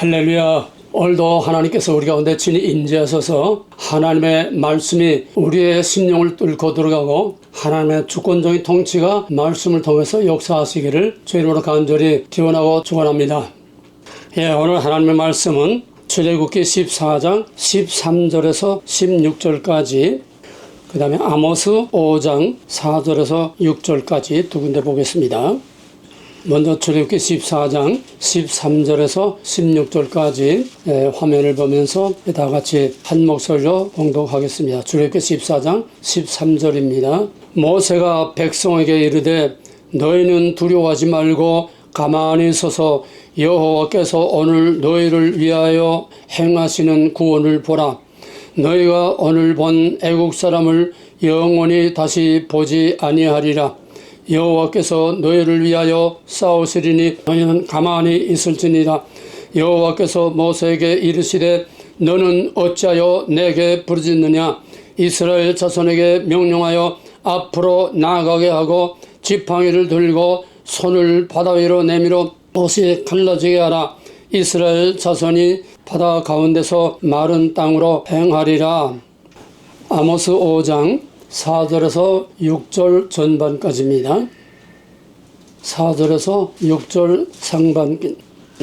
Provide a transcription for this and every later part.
할렐루야. 오늘도 하나님께서 우리 가운데 친히 임재하셔서 하나님의 말씀이 우리의 심령을 뚫고 들어가고 하나님의 주권적인 통치가 말씀을 통해서 역사하시기를 주 이름으로 간절히 기원하고 축원합니다. 오늘 하나님의 말씀은 출애굽기 14장 13절에서 16절까지 그 다음에 아모스 5장 4절에서 6절까지 두 군데 보겠습니다. 먼저 출애굽기 14장 13절에서 16절까지 화면을 보면서 다 같이 한 목소리로 봉독하겠습니다. 출애굽기 14장 13절입니다. 모세가 백성에게 이르되 너희는 두려워하지 말고 가만히 서서 여호와께서 오늘 너희를 위하여 행하시는 구원을 보라. 너희가 오늘 본 애국 사람을 영원히 다시 보지 아니하리라. 여호와께서 너희를 위하여 싸우시리니 너희는 가만히 있을지니라. 여호와께서 모세에게 이르시되 너는 어찌하여 내게 부르짖느냐. 이스라엘 자손에게 명령하여 앞으로 나아가게 하고 지팡이를 들고 손을 바다 위로 내밀어 옷이 갈라지게 하라. 이스라엘 자손이 바다 가운데서 마른 땅으로 행하리라. 아모스 5장 4절에서 6절 전반까지입니다. 4절에서 6절 상반.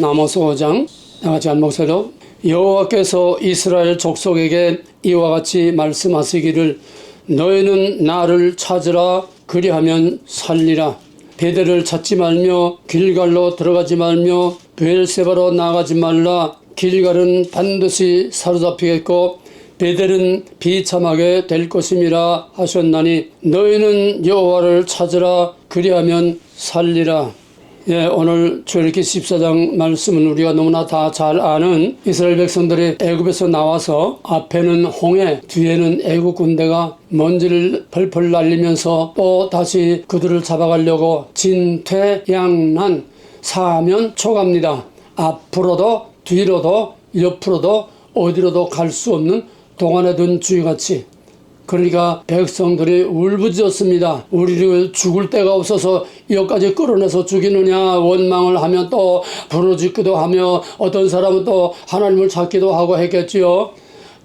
아모스 5장 나같이 한 목소리로 여호와께서 이스라엘 족속에게 이와 같이 말씀하시기를 너희는 나를 찾으라. 그리하면 살리라. 베델을 찾지 말며 길갈로 들어가지 말며 브엘세바로 나가지 말라. 길갈은 반드시 사로잡히겠고 베델은 비참하게 될 것임이라 하셨나니 너희는 여호와를 찾으라. 그리하면 살리라. 오늘 출애굽기 14장 말씀은 우리가 너무나 다 잘 아는 이스라엘 백성들이 애굽에서 나와서 앞에는 홍해, 뒤에는 애굽 군대가 먼지를 펄펄 날리면서 또 다시 그들을 잡아가려고 진퇴양난 사면초갑니다. 앞으로도 뒤로도 옆으로도 어디로도 갈 수 없는 동안에 든 쥐같이. 그러니까 백성들이 울부짖었습니다. 우리를 죽을 데가 없어서 여기까지 끌어내서 죽이느냐. 원망을 하면 또 부르짖기도 하며 어떤 사람은 또 하나님을 찾기도 하고 했겠지요.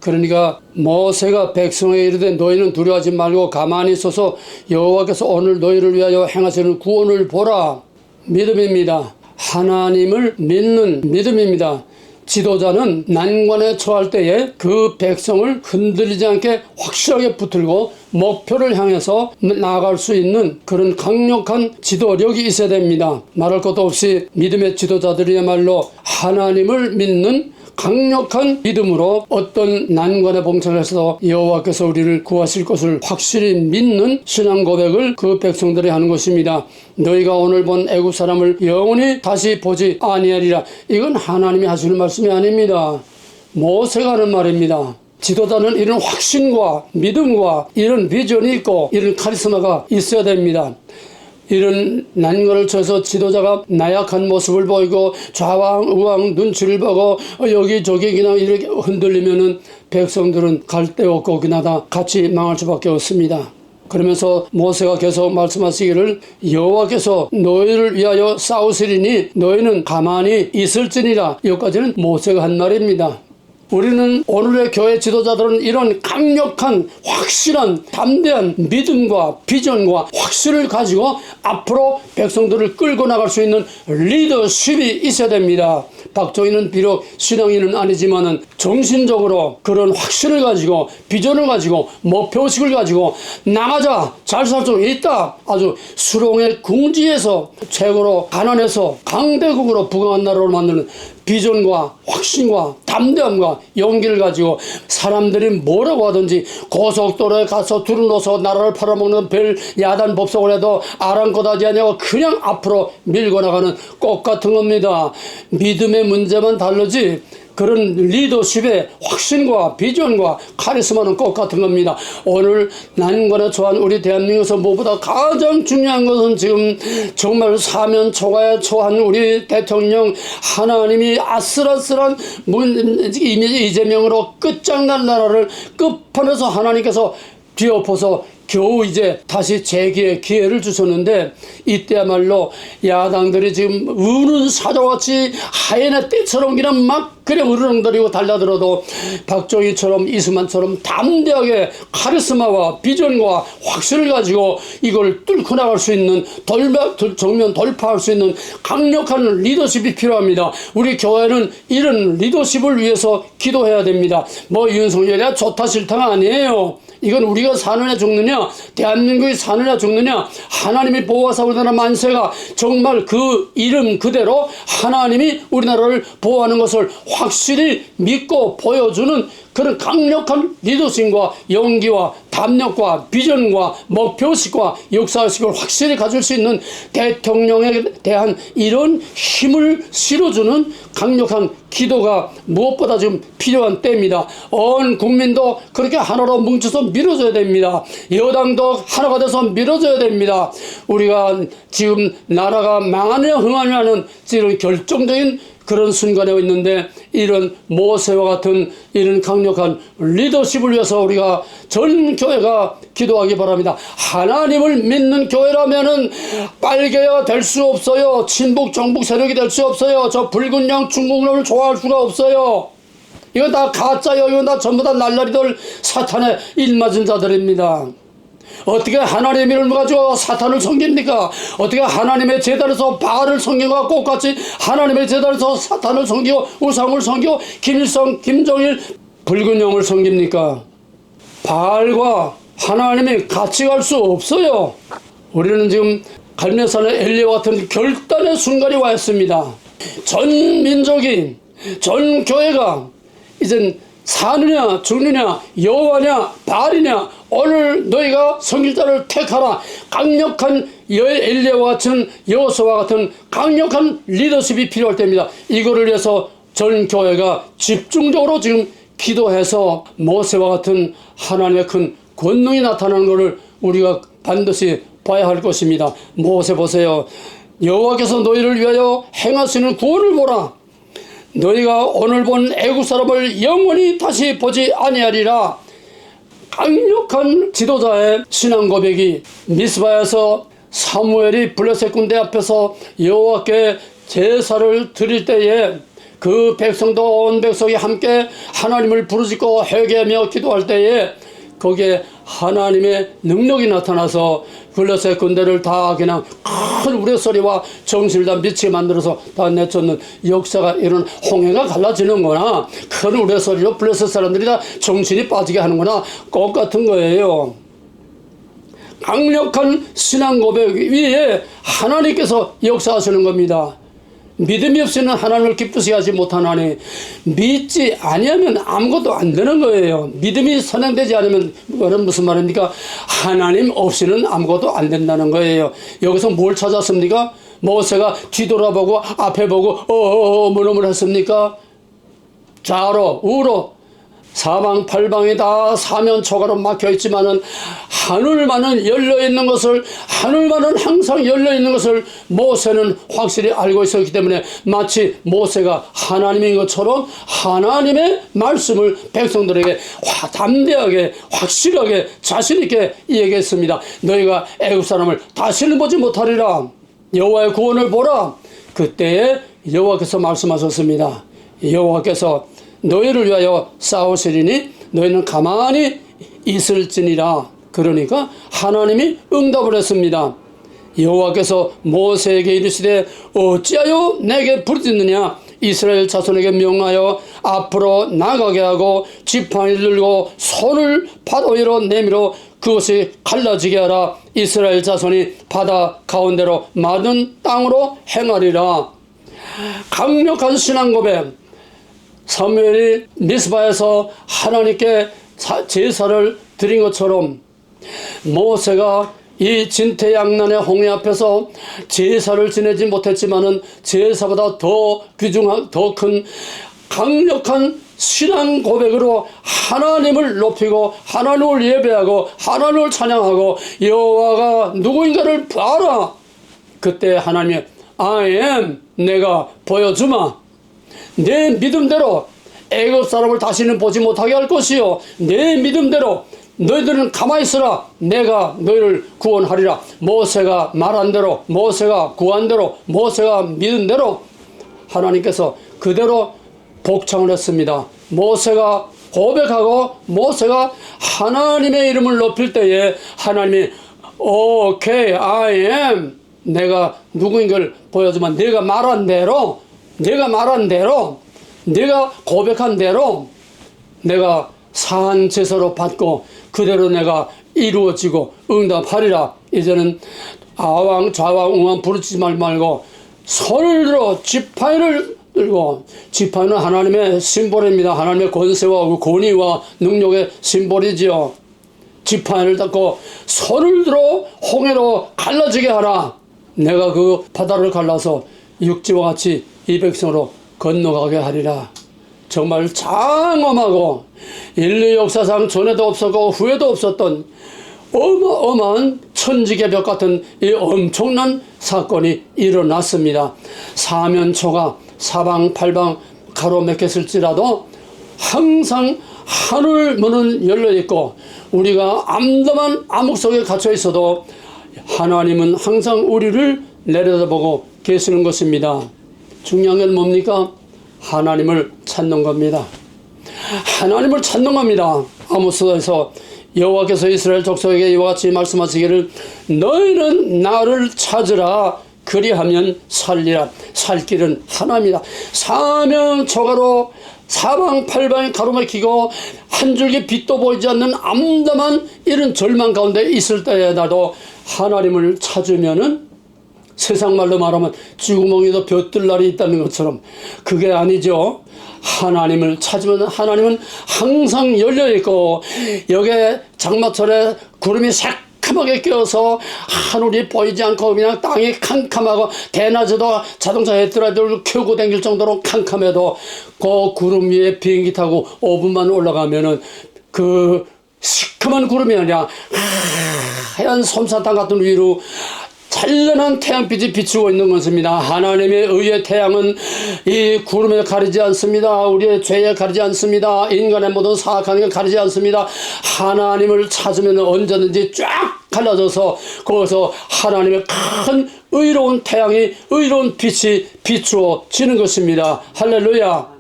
그러니까 모세가 백성에게 이르되 너희는 두려워하지 말고 가만히 서서 여호와께서 오늘 너희를 위하여 행하시는 구원을 보라. 믿음입니다. 하나님을 믿는 믿음입니다. 지도자는 난관에 처할 때에 그 백성을 흔들리지 않게 확실하게 붙들고 목표를 향해서 나아갈 수 있는 그런 강력한 지도력이 있어야 됩니다. 말할 것도 없이 믿음의 지도자들이야말로 하나님을 믿는 강력한 믿음으로 어떤 난관에 봉착해서 여호와께서 우리를 구하실 것을 확실히 믿는 신앙 고백을 그 백성들이 하는 것입니다. 너희가 오늘 본 애굽 사람을 영원히 다시 보지 아니하리라. 이건 하나님이 하시는 말씀이 아닙니다. 모세가 하는 말입니다. 지도자는 이런 확신과 믿음과 이런 비전이 있고 이런 카리스마가 있어야 됩니다. 이런 난관을 쳐서 지도자가 나약한 모습을 보이고 좌왕 우왕 눈치를 보고 여기저기 그냥 이렇게 흔들리면은 백성들은 갈 데 없고 그냥 다 같이 망할 수밖에 없습니다. 그러면서 모세가 계속 말씀하시기를 여호와께서 너희를 위하여 싸우시리니 너희는 가만히 있을지니라. 여기까지는 모세가 한 말입니다. 우리는 오늘의 교회 지도자들은 이런 강력한 확실한 담대한 믿음과 비전과 확신을 가지고 앞으로 백성들을 끌고 나갈 수 있는 리더십이 있어야 됩니다. 박정희는 비록 신앙인은 아니지만은 정신적으로 그런 확신을 가지고 비전을 가지고 목표의식을 가지고 나가자 잘 살 수 있다. 아주 수롱의 궁지에서 최고로 가난해서 강대국으로 부강한 나라로 만드는 비전과 확신과 담대함과 용기를 가지고 사람들이 뭐라고 하든지 고속도로에 가서 두루놓아서 나라를 팔아먹는 별 야단 법석을 해도 아랑곳하지 않냐고 그냥 앞으로 밀고 나가는 꽃 같은 겁니다. 믿음의 문제만 다르지 그런 리더십의 확신과 비전과 카리스마는 꽃 같은 겁니다. 오늘 난관에 처한 우리 대한민국에서 무엇보다 가장 중요한 것은 지금 정말 사면 초가에 처한 우리 대통령 하나님이 아슬아슬한 이재명으로 끝장난 나라를 끝판에서 하나님께서 뒤엎어서 겨우 이제 다시 재기의 기회를 주셨는데 이때야말로 야당들이 지금 우는 사자같이 하얀의 떼처럼 그냥 막 그냥 으르렁거리고 달려들어도 박정희처럼 이승만처럼 담대하게 카리스마와 비전과 확신을 가지고 이걸 뚫고 나갈 수 있는 정면 돌파할 수 있는 강력한 리더십이 필요합니다. 우리 교회는 이런 리더십을 위해서 기도해야 됩니다. 뭐 윤석열이야 좋다 싫다가 아니에요. 이건 우리가 사느냐 죽느냐, 대한민국이 사느냐 죽느냐, 하나님이 보호하사 우리나라 만세가 정말 그 이름 그대로 하나님이 우리나라를 보호하는 것을 확실히 믿고 보여주는 그런 강력한 리더십과 용기와 담력과 비전과 목표의식과 역사의식을 확실히 가질 수 있는 대통령에 대한 이런 힘을 실어주는 강력한 기도가 무엇보다 지금 필요한 때입니다. 온 국민도 그렇게 하나로 뭉쳐서 밀어줘야 됩니다. 여당도 하나가 돼서 밀어줘야 됩니다. 우리가 지금 나라가 망하느냐 흥하느냐는 이런 결정적인 그런 순간에 있는데 이런 모세와 같은 이런 강력한 리더십을 위해서 우리가 전 교회가 기도하기 바랍니다. 하나님을 믿는 교회라면은 빨개야 될 수 없어요. 친북 정북 세력이 될 수 없어요. 저 붉은 양 중국놈을 좋아할 수가 없어요. 이건 다 가짜요. 이건 다 전부 다 날라리들 사탄의 일맞은 자들입니다. 어떻게 하나님의 이름을 가지고 사탄을 섬깁니까? 어떻게 하나님의 제단에서 바알을 섬기고 똑같이 하나님의 제단에서 사탄을 섬기고 우상을 섬기고 김일성, 김정일, 붉은 영을 섬깁니까? 바알과 하나님이 같이 갈 수 없어요. 우리는 지금 갈매산의 엘리야와 같은 결단의 순간이 와 있습니다. 전 민족이, 전 교회가 이젠 사느냐 죽느냐 여호와냐 바알이냐 오늘 너희가 선지자를 택하라. 강력한 엘리야와 같은 여호수아와 같은 강력한 리더십이 필요할 때입니다. 이거를 위해서 전 교회가 집중적으로 지금 기도해서 모세와 같은 하나님의 큰 권능이 나타나는 것을 우리가 반드시 봐야 할 것입니다. 모세 보세요. 여호와께서 너희를 위하여 행하시는 구원을 보라. 너희가 오늘 본 애국 사람을 영원히 다시 보지 아니하리라. 강력한 지도자의 신앙 고백이 미스바에서 사무엘이 블레셋 군대 앞에서 여호와께 제사를 드릴 때에 그 백성도 온 백성이 함께 하나님을 부르짖고 회개하며 기도할 때에 거기에 하나님의 능력이 나타나서 블레셋 군대를 다 그냥 큰 우레소리와 정신을 다 미치게 만들어서 다 내쫓는 역사가 이런 홍해가 갈라지는 거나 큰 우레소리로 블레셋 사람들이 다 정신이 빠지게 하는 거나 똑같은 거예요. 강력한 신앙 고백 위에 하나님께서 역사하시는 겁니다. 믿음이 없이는 하나님을 기쁘시게 하지 못하나니 믿지 아니하면 아무것도 안 되는 거예요. 믿음이 선행되지 않으면 그건 무슨 말입니까? 하나님 없이는 아무것도 안 된다는 거예요. 여기서 뭘 찾았습니까? 모세가 뒤돌아보고 앞에 보고 뭐를 했습니까? 좌로 우로 사방팔방이 다 사면초가로 막혀있지만은 하늘만은 열려있는 것을 하늘만은 항상 열려있는 것을 모세는 확실히 알고 있었기 때문에 마치 모세가 하나님인 것처럼 하나님의 말씀을 백성들에게 담대하게 확실하게 자신있게 얘기했습니다. 너희가 애굽 사람을 다시는 보지 못하리라. 여호와의 구원을 보라. 그때에 여호와께서 말씀하셨습니다. 여호와께서 너희를 위하여 싸우시리니 너희는 가만히 있을지니라. 그러니까 하나님이 응답을 했습니다. 여호와께서 모세에게 이르시되 어찌하여 내게 부르짖느냐. 이스라엘 자손에게 명하여 앞으로 나가게 하고 지팡이를 들고 손을 바다 위로 내밀어 그것이 갈라지게 하라. 이스라엘 자손이 바다 가운데로 마른 땅으로 행하리라. 강력한 신앙 고백. 사무엘이 미스바에서 하나님께 제사를 드린 것처럼 모세가 이 진퇴양난의 홍해 앞에서 제사를 지내지 못했지만은 제사보다 더 귀중한 더 큰 강력한 신앙 고백으로 하나님을 높이고 하나님을 예배하고 하나님을 찬양하고 여호와가 누구인가를 봐라. 그때 하나님이 I am 내가 보여주마. 내 믿음대로 애굽 사람을 다시는 보지 못하게 할 것이요 내 믿음대로 너희들은 가만히 있으라. 내가 너희를 구원하리라. 모세가 말한 대로, 모세가 구한 대로, 모세가 믿은 대로 하나님께서 그대로 복창을 했습니다. 모세가 고백하고 모세가 하나님의 이름을 높일 때에 하나님이 오케이, I am, 내가 누구인 걸 보여주면 내가 말한 대로, 내가 고백한 대로 내가 산 제사로 받고 그대로 내가 이루어지고 응답하리라. 이제는 아왕 좌왕 우왕 부르지 말고 손을 들어 지팡이를 들고, 지팡이는 하나님의 심볼입니다. 하나님의 권세와 권위와 능력의 심볼이지요. 지팡이를 잡고 손을 들어 홍해로 갈라지게 하라. 내가 그 바다를 갈라서 육지와 같이 이 백성으로 건너가게 하리라. 정말 장엄하고 인류 역사상 전에도 없었고 후에도 없었던 어마어마한 천지개벽 같은 이 엄청난 사건이 일어났습니다. 사면초가 사방팔방 가로막혔을지라도 항상 하늘 문은 열려있고 우리가 암담한 암흑 속에 갇혀 있어도 하나님은 항상 우리를 내려다보고 계시는 것입니다. 중요한 건 뭡니까? 하나님을 찾는 겁니다. 하나님을 찾는 겁니다. 아모스에서 여호와께서 이스라엘 족속에게 이와 같이 말씀하시기를 너희는 나를 찾으라. 그리하면 살리라. 살 길은 하나입니다. 사면초가로 사방팔방이 가로막히고 한 줄기 빛도 보이지 않는 암담한 이런 절망 가운데 있을 때에라도 하나님을 찾으면은 세상 말로 말하면 쥐구멍에도 볕들 날이 있다는 것처럼 그게 아니죠. 하나님을 찾으면 하나님은 항상 열려있고 여기에 장마철에 구름이 새카맣게 껴서 하늘이 보이지 않고 그냥 땅이 캄캄하고 대낮에도 자동차 헤드라이트를 켜고 다닐 정도로 캄캄해도 그 구름 위에 비행기 타고 5분만 올라가면은 그 시커먼 구름이 아니라 하얀 솜사탕 같은 위로 찬란한 태양빛이 비추고 있는 것입니다. 하나님의 의의 태양은 이 구름에 가리지 않습니다. 우리의 죄에 가리지 않습니다. 인간의 모든 사악한 걸 가리지 않습니다. 하나님을 찾으면 언제든지 쫙 갈라져서 거기서 하나님의 큰 의로운 태양이, 의로운 빛이 비추어지는 것입니다. 할렐루야.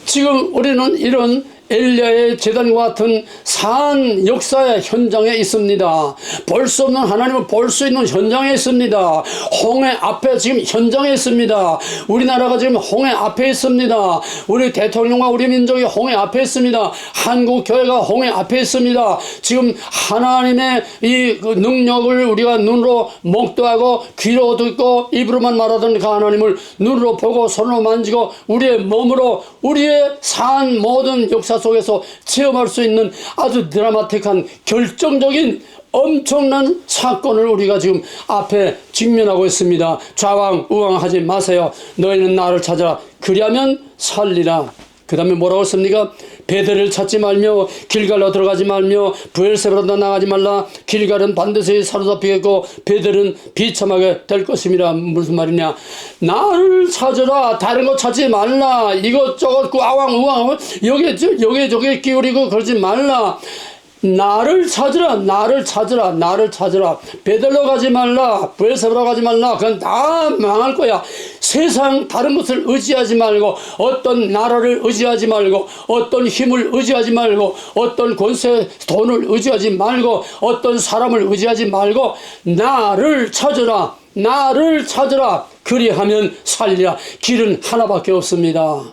지금 우리는 이런 엘리야의 제단과 같은 산 역사의 현장에 있습니다. 볼 수 없는 하나님을 볼 수 있는 현장에 있습니다. 홍해 앞에 지금 현장에 있습니다. 우리나라가 지금 홍해 앞에 있습니다. 우리 대통령과 우리 민족이 홍해 앞에 있습니다. 한국 교회가 홍해 앞에 있습니다. 지금 하나님의 이 능력을 우리가 눈으로 목도하고 귀로 듣고 입으로만 말하던 그 하나님을 눈으로 보고 손으로 만지고 우리의 몸으로 우리의 산 모든 역사 속에서 체험할 수 있는 아주 드라마틱한 결정적인 엄청난 사건을 우리가 지금 앞에 직면하고 있습니다. 좌왕 우왕하지 마세요. 너희는 나를 찾아라. 그리하면 살리라. 그 다음에 뭐라고 했습니까? 베델을 찾지 말며 길갈로 들어가지 말며 브엘세바로 나가지 말라. 길갈은 반드시 사로잡히겠고 베델은 비참하게 될 것입니다. 무슨 말이냐? 나를 찾으라. 다른 거 찾지 말라. 이것저것 그 아왕 우왕 여기에 저기에 끼우리고 그러지 말라. 나를 찾으라. 나를 찾으라. 나를 찾으라. 베델로 가지 말라. 브엘세바로 가지 말라. 그건 다 망할 거야. 세상 다른 것을 의지하지 말고 어떤 나라를 의지하지 말고 어떤 힘을 의지하지 말고 어떤 권세 돈을 의지하지 말고 어떤 사람을 의지하지 말고 나를 찾으라. 나를 찾으라. 그리하면 살리라. 길은 하나밖에 없습니다.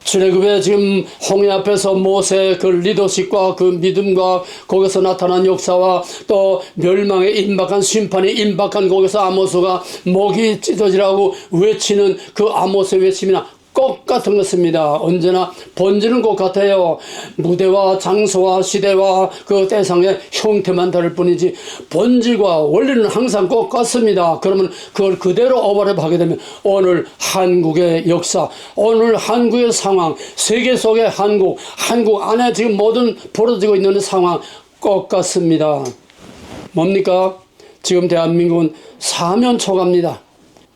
출애굽에 지금 홍해 앞에서 모세 그 리더십과 그 믿음과 거기서 나타난 역사와 또 멸망에 임박한 심판이 임박한 거기서 아모스가 목이 찢어지라고 외치는 그 아모스의 외침이나 똑같은 것입니다. 언제나 본질은 똑같아요. 무대와 장소와 시대와 그 대상의 형태만 다를 뿐이지 본질과 원리는 항상 똑같습니다. 그러면 그걸 그대로 오버랩하게 되면 오늘 한국의 역사, 오늘 한국의 상황, 세계 속의 한국 안에 지금 모든 벌어지고 있는 상황 똑같습니다. 뭡니까? 지금 대한민국은 사면초가입니다.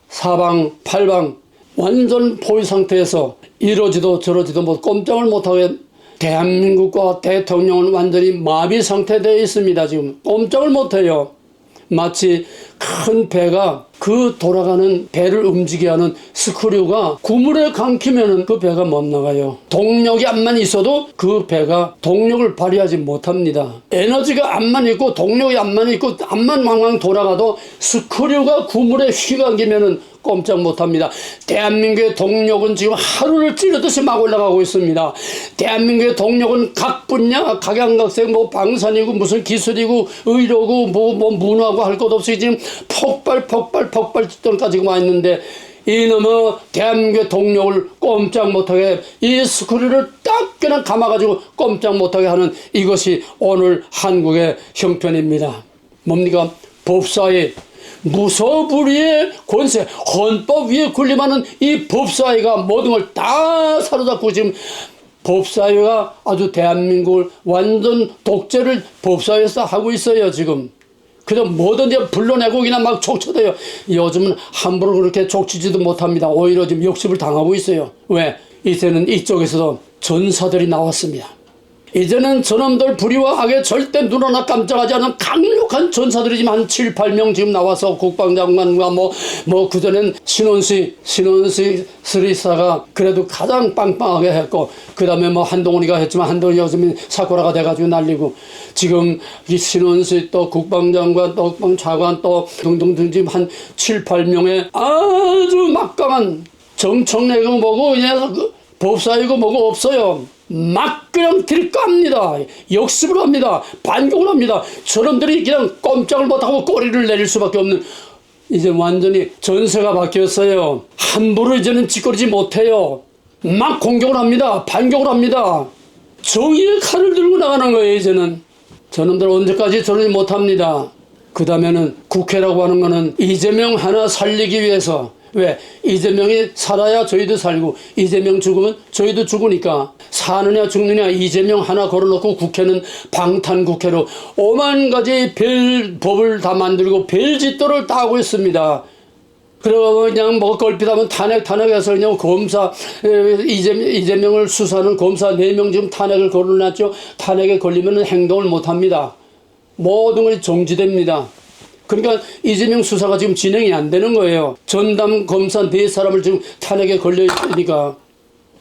사방팔방 완전 포위 상태에서 이러지도 저러지도 못 꼼짝을 못하게 대한민국과 대통령은 완전히 마비 상태되어 있습니다. 지금 꼼짝을 못해요. 마치 큰 배가 그 돌아가는 배를 움직이게 하는 스크류가 구물에 감기면 그 배가 못 나가요. 동력이 암만 있어도 그 배가 동력을 발휘하지 못합니다. 에너지가 암만 있고 동력이 암만 있고 암만 왕왕 돌아가도 스크류가 구물에 휘감기면 꼼짝 못합니다. 대한민국의 동력은 지금 하루를 찌르듯이 막 올라가고 있습니다. 대한민국의 동력은 각 분야 각양각색 뭐 방산이고 무슨 기술이고 의료고 뭐 문화고 할 것 없이 지금 폭발 직전까지 와 있는데 이놈의 대한민국의 동력을 꼼짝 못하게 이 스크류를 딱 그냥 감아가지고 꼼짝 못하게 하는 이것이 오늘 한국의 형편입니다. 뭡니까? 법사위 무소불위의 권세, 헌법 위에 군림하는 이 법사위가 모든 걸 다 사로잡고 지금 법사위가 아주 대한민국을 완전 독재를 법사위에서 하고 있어요. 지금 그저 뭐든지 불러내고 그냥 막 족쳐대요. 요즘은 함부로 그렇게 족치지도 못합니다. 오히려 지금 역습을 당하고 있어요. 왜? 이제는 이쪽에서도 전사들이 나왔습니다. 이제는 저놈들 불의와 악에 절대 눈 하나 깜짝하지 않은 강력한 전사들이 지금 한 7, 8명 지금 나와서 국방장관과 그전엔 신원식 스리사가 그래도 가장 빵빵하게 했고, 그 다음에 한동훈이가 했지만 한동훈이 요즘 사고라가 돼가지고 날리고, 지금 이 신원식 또 국방장관 또 국방차관 또 등등등 지금 한 7, 8명의 아주 막강한 정청래고 뭐고 그냥 법사위고 뭐고 없어요. 막 그냥 들까합니다. 역습을 합니다. 반격을 합니다. 저놈들이 그냥 꼼짝을 못하고 꼬리를 내릴 수밖에 없는, 이제 완전히 전세가 바뀌었어요. 함부로 이제는 짓거리지 못해요. 막 공격을 합니다. 반격을 합니다. 정의의 칼을 들고 나가는 거예요. 이제는 저놈들 언제까지 저러지 못합니다. 그 다음에는 국회라고 하는 거는 이재명 하나 살리기 위해서, 왜? 이재명이 살아야 저희도 살고 이재명 죽으면 저희도 죽으니까 사느냐 죽느냐 이재명 하나 걸어놓고 국회는 방탄국회로 오만 가지 법을 다 만들고 별짓도를 다 하고 있습니다. 그러고 그냥 걸핏하면 탄핵해서 그냥 검사 이재명을 수사하는 검사 4명 지금 탄핵을 걸어놨죠. 탄핵에 걸리면 행동을 못합니다. 모든 것이 정지됩니다. 그러니까 이재명 수사가 지금 진행이 안 되는 거예요. 전담 검사 4사람을 지금 탄핵에 걸려 있으니까.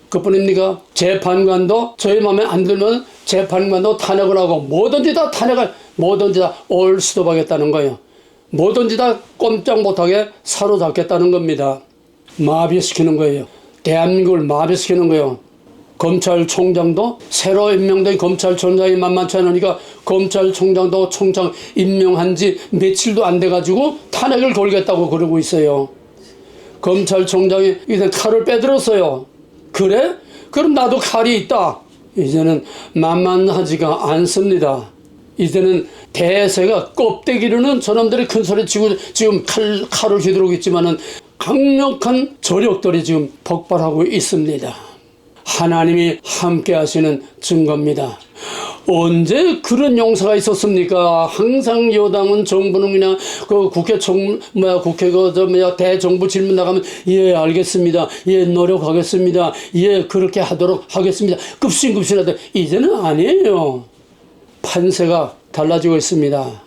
그뿐입니까? 재판관도 저희 마음에 안 들면 재판관도 탄핵을 하고 뭐든지 다 뭐든지 다 올스톱하겠다는 거예요. 뭐든지 다 꼼짝 못하게 사로잡겠다는 겁니다. 마비시키는 거예요. 대한민국을 마비시키는 거예요. 검찰총장도 새로 임명된 검찰총장이 만만치 않으니까 검찰총장도 총장 임명한 지 며칠도 안 돼가지고 탄핵을 걸겠다고 그러고 있어요. 검찰총장이 이제 칼을 빼들었어요. 그래? 그럼 나도 칼이 있다. 이제는 만만하지가 않습니다. 이제는 대세가 껍데기로는 저놈들이 큰 소리 치고 지금 칼을 휘두르고 있지만은 강력한 저력들이 지금 폭발하고 있습니다. 하나님이 함께 하시는 증거입니다. 언제 그런 용사가 있었습니까? 항상 여당은 정부는 그냥 국회 대정부 질문 나가면 예 알겠습니다. 예 노력하겠습니다. 예 그렇게 하도록 하겠습니다. 급신급신하다. 이제는 아니에요. 판세가 달라지고 있습니다.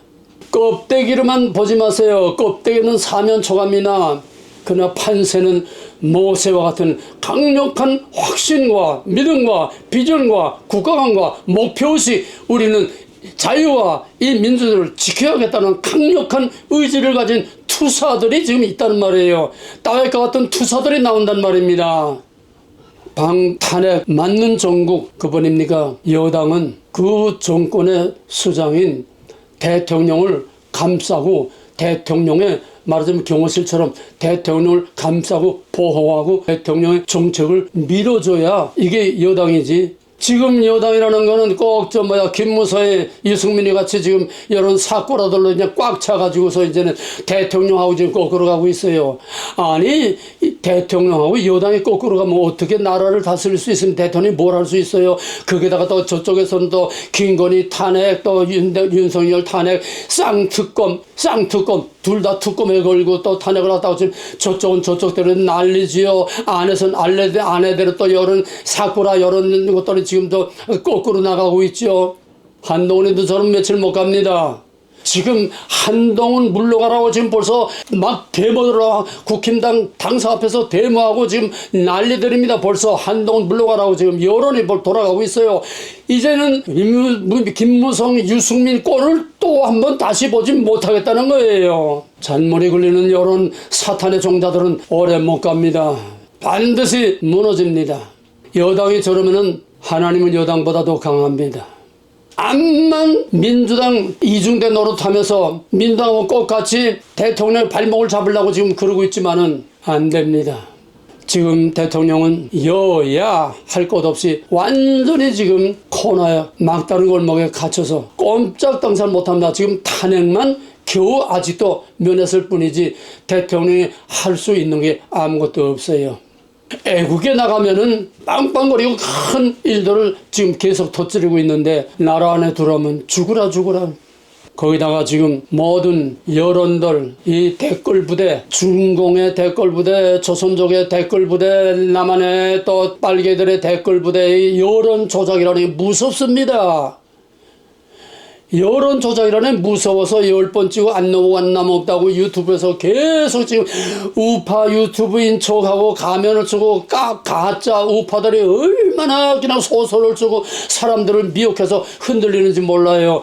껍데기로만 보지 마세요. 껍데기는 사면초가입니다. 그러나 판세는 모세와 같은 강력한 확신과 믿음과 비전과 국가관과 목표의식, 우리는 자유와 이 민주주의를 지켜야겠다는 강력한 의지를 가진 투사들이 지금 있다는 말이에요. 다윗과 같은 투사들이 나온단 말입니다. 방탄에 맞는 정국 그분입니까? 여당은 그 정권의 수장인 대통령을 감싸고 대통령의 말하자면 경호실처럼 대통령을 감싸고 보호하고 대통령의 정책을 밀어줘야 이게 여당이지. 지금 여당이라는 거는 꼭 김무성의 이승민이 같이 지금 이런 사고라들로 그냥 꽉 차가지고서 이제는 대통령하고 지금 거꾸로 가고 있어요. 아니, 대통령하고 여당이 거꾸로 가면 어떻게 나라를 다스릴 수 있으면 대통령이 뭘 할 수 있어요? 거기다가 또 저쪽에서는 또 김건희 탄핵, 또 윤석열 탄핵, 쌍특검 둘 다 특검에 걸고 또 탄핵을 하다가 지금 저쪽은 저쪽대로 난리지요. 안에서는 아내대로 또 이런 사고라 이런 것들이 지금도 거꾸로 나가고 있죠. 한동훈이도 저는 며칠 못 갑니다. 지금 한동훈 물러가라고 지금 벌써 막 데모들어 국힘당 당사 앞에서 데모하고 지금 난리들입니다. 벌써 한동훈 물러가라고 지금 여론이 돌아가고 있어요. 이제는 김무성, 유승민 꼴을 또 한번 다시 보지 못하겠다는 거예요. 잔머리 굴리는 여론 사탄의 종자들은 오래 못 갑니다. 반드시 무너집니다. 여당이 저러면은 하나님은 여당보다도 강합니다. 암만 민주당 이중대 노릇하면서 민주당하고 똑같이 대통령의 발목을 잡으려고 지금 그러고 있지만은 안 됩니다. 지금 대통령은 여야 할 것 없이 완전히 지금 코너에 막다른 골목에 갇혀서 꼼짝당살 못합니다. 지금 탄핵만 겨우 아직도 면했을 뿐이지 대통령이 할 수 있는 게 아무것도 없어요. 애국에 나가면은 빵빵거리고 큰 일들을 지금 계속 터뜨리고 있는데 나라 안에 들어오면 죽으라. 거기다가 지금 모든 여론들, 이 댓글부대, 중공의 댓글부대, 조선족의 댓글부대, 남한의 또 빨개들의 댓글부대의 여론 조작이라는 게 무섭습니다. 여론 조작이라는 무서워서 10번 찍고 안 넘어갔다고 유튜브에서 계속 지금 우파 유튜브인 척하고 가면을 쓰고 가짜 우파들이 얼마나 그냥 소설을 쓰고 사람들을 미혹해서 흔들리는지 몰라요.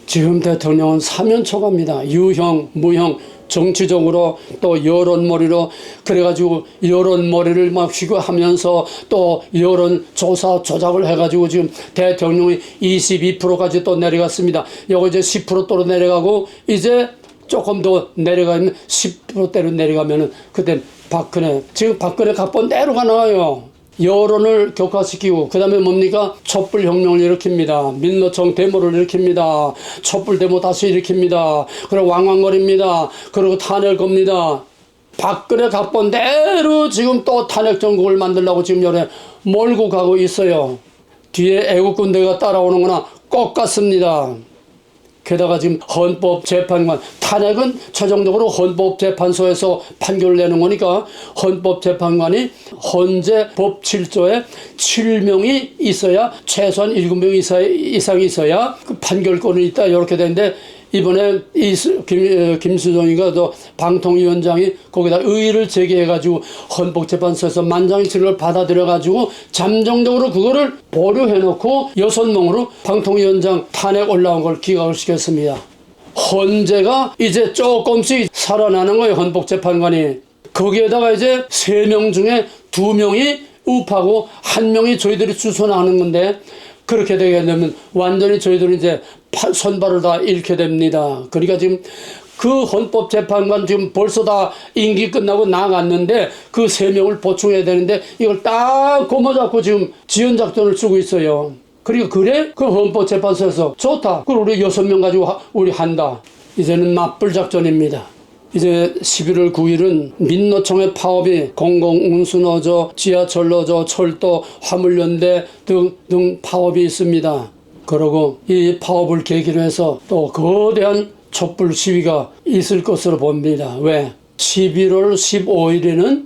지금 대통령은 사면초가입니다. 유형, 무형, 정치적으로 또 여론머리로 그래가지고 여론머리를 막 휘거하면서 또 여론조사 조작을 해가지고 지금 대통령이 22%까지 또 내려갔습니다. 요거 이제 10%대로 내려가고 이제 조금 더 내려가면 10%대로 내려가면은 그때 지금 박근혜 각본 대로가 나와요. 여론을 격화시키고 그 다음에 뭡니까? 촛불혁명을 일으킵니다. 민노총 데모를 일으킵니다. 촛불 데모 다시 일으킵니다. 그리고 왕왕거립니다. 그리고 탄핵 겁니다. 박근혜 각본대로 지금 또 탄핵 정국을 만들려고 지금 요래 몰고 가고 있어요. 뒤에 애국군대가 따라오는 거나 똑같습니다. 게다가 지금 헌법재판관, 탄핵은 최종적으로 헌법재판소에서 판결을 내는 거니까 헌법재판관이 헌재 법 7조에 7명이 있어야 최소한 7명 이상이 있어야 그 판결권이 있다 이렇게 되는데 이번에 김수정이가 또 방통위원장이 거기다 의의를 제기해가지고 헌법재판소에서 만장일치를 받아들여가지고 잠정적으로 그거를 보류해놓고 6명으로 방통위원장 탄핵 올라온 걸 기각을 시켰습니다. 헌재가 이제 조금씩 살아나는 거예요. 헌법재판관이. 거기에다가 이제 3명 중에 2명이 우파고 1명이 저희들이 추천하는 건데 그렇게 되게 되면 완전히 저희들은 이제 손발을 다 잃게 됩니다. 그러니까 지금 그 헌법재판관 지금 벌써 다 임기 끝나고 나갔는데 그 3명을 보충해야 되는데 이걸 딱 고모잡고 지금 지연작전을 쓰고 있어요. 그리고 그래? 그 헌법재판소에서 좋다. 그럼 우리 6명 가지고 우리 한다. 이제는 맞불 작전입니다. 이제 11월 9일은 민노총의 파업이 공공운수노조, 지하철노조, 철도, 화물연대 등 파업이 있습니다. 그리고 이 파업을 계기로 해서 또 거대한 촛불 시위가 있을 것으로 봅니다. 왜? 11월 15일에는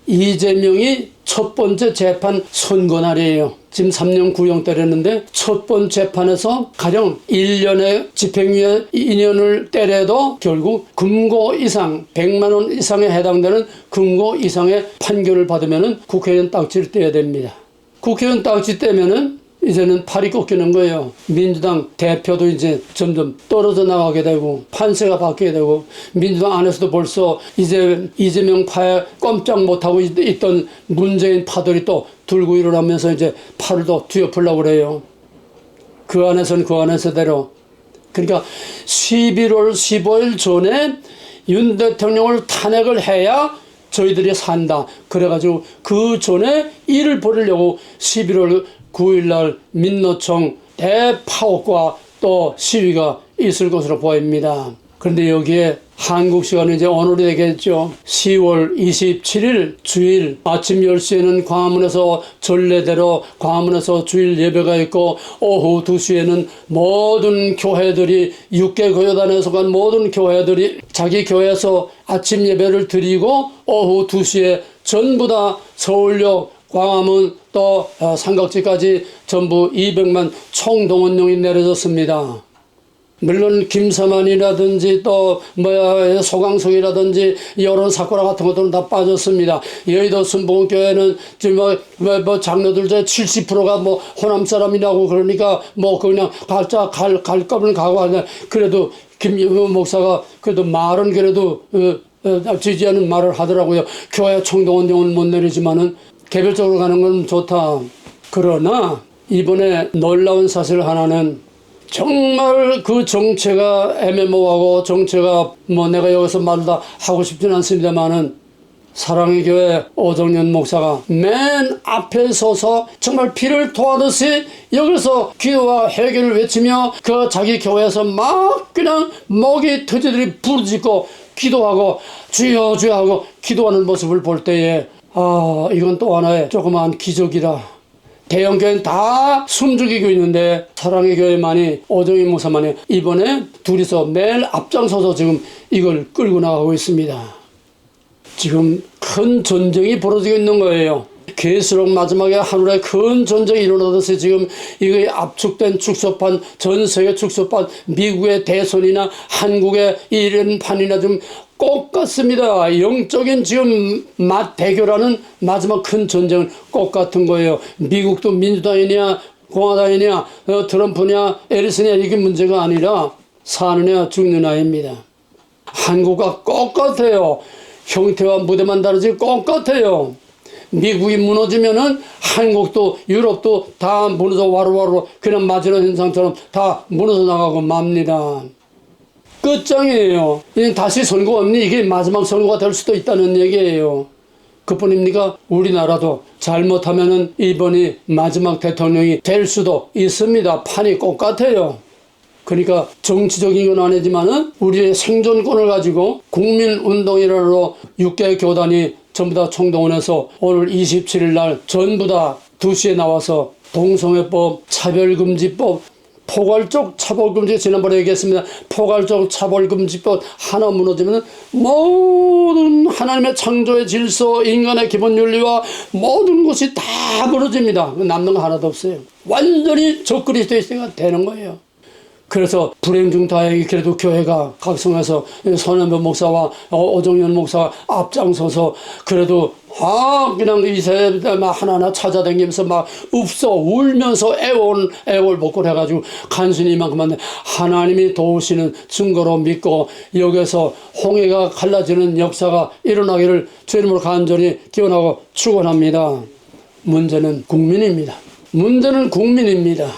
이재명이 첫 번째 재판 선고날이에요. 지금 3년 구형 때렸는데 첫 번째 재판에서 가령 1년의 집행유예 2년을 때려도 결국 금고 이상 100만 원 이상에 해당되는 금고 이상의 판결을 받으면 국회의원 딱지를 떼야 됩니다. 국회의원 딱지 떼면은 이제는 팔이 꺾이는 거예요. 민주당 대표도 이제 점점 떨어져 나가게 되고 판세가 바뀌게 되고 민주당 안에서도 벌써 이제 이재명 파에 꼼짝 못하고 있던 문재인 파들이 또 들고 일어나면서 이제 팔을 또 뒤엎으려고 그래요. 그 안에서는 그 안에서대로. 그러니까 11월 15일 전에 윤 대통령을 탄핵을 해야 저희들이 산다. 그래가지고 그 전에 일을 벌이려고 11월 9일날 민노총 대파업과 또 시위가 있을 것으로 보입니다. 그런데 여기에 한국 시간은 이제 오늘이 되겠죠. 10월 27일 주일 아침 10시에는 광화문에서 전례대로 광화문에서 주일 예배가 있고 오후 2시에는 모든 교회들이 6개 교회단에 속한 모든 교회들이 자기 교회에서 아침 예배를 드리고 오후 2시에 전부 다 서울역 광화문 또 삼각지까지 전부 200만 총동원령이 내려졌습니다. 물론 김사만이라든지 또 소강석이라든지 여론 사건 같은 것들은 다 빠졌습니다. 여의도 순복음교회는 지금 장로들 중 70%가 호남 사람이라고 그러니까 그냥 갈 거면 가고 하냐. 그래도 김영호 목사가 그래도 말은 그래도 지지하는 말을 하더라고요. 교회 총동원령은 못 내리지만은 개별적으로 가는 건 좋다. 그러나 이번에 놀라운 사실 하나는 정말 그 정체가 애매모호하고 정체가 내가 여기서 말을 다 하고 싶지는 않습니다만은 사랑의 교회 오정연 목사가 맨 앞에 서서 정말 피를 토하듯이 여기서 기도와 해결을 외치며 그 자기 교회에서 막 그냥 목이 터지들이 부르짖고 기도하고 주여 주여 하고 기도하는 모습을 볼 때에 이건 또 하나의 조그마한 기적이다. 대형 교회는 다 숨죽이고 있는데 사랑의 교회만이 오정인 목사만이 이번에 둘이서 매일 앞장서서 지금 이걸 끌고 나가고 있습니다. 지금 큰 전쟁이 벌어지고 있는 거예요. 계수록 마지막에 하늘에 큰 전쟁이 일어나듯이 지금 이거에 압축된 축소판, 전 세계 축소판, 미국의 대선이나 한국의 이런 판이나 좀 똑같습니다. 영적인 지금 대결하는 마지막 큰 전쟁은 똑같은 거예요. 미국도 민주당이냐 공화당이냐 트럼프냐 에리슨이냐 이게 문제가 아니라 사느냐 죽느냐입니다. 한국과 똑같아요. 형태와 무대만 다르지 똑같아요. 미국이 무너지면은 한국도 유럽도 다 무너져 와루와루 그냥 마지노 현상처럼 다 무너져 나가고 맙니다. 끝장이에요. 다시 선거 없니? 이게 마지막 선거가 될 수도 있다는 얘기예요. 그뿐입니까? 우리나라도 잘못하면은 이번이 마지막 대통령이 될 수도 있습니다. 판이 똑같아요. 그러니까 정치적인 건 아니지만은 우리의 생존권을 가지고 국민운동이라로 6개 교단이 전부 다 총동원해서 오늘 27일 날 전부 다 2시에 나와서 동성애법, 차별금지법, 포괄적 차별금지 지난번에 얘기했습니다. 포괄적 차별금지법 하나 무너지면 모든 하나님의 창조의 질서, 인간의 기본 윤리와 모든 것이 다 무너집니다. 남는 거 하나도 없어요. 완전히 적그리스도가 되는 거예요. 그래서 불행 중 다행히 그래도 교회가 각성해서 손현배 목사와 오정연 목사가 앞장서서 그래도 그냥 이 세대 하나하나 찾아다니면서 막 울면서 애월복걸 해가지고 간신히 이만큼만 하나님이 도우시는 증거로 믿고 여기서 홍해가 갈라지는 역사가 일어나기를 주님으로 간절히 기원하고 축원합니다. 문제는 국민입니다. 문제는 국민입니다.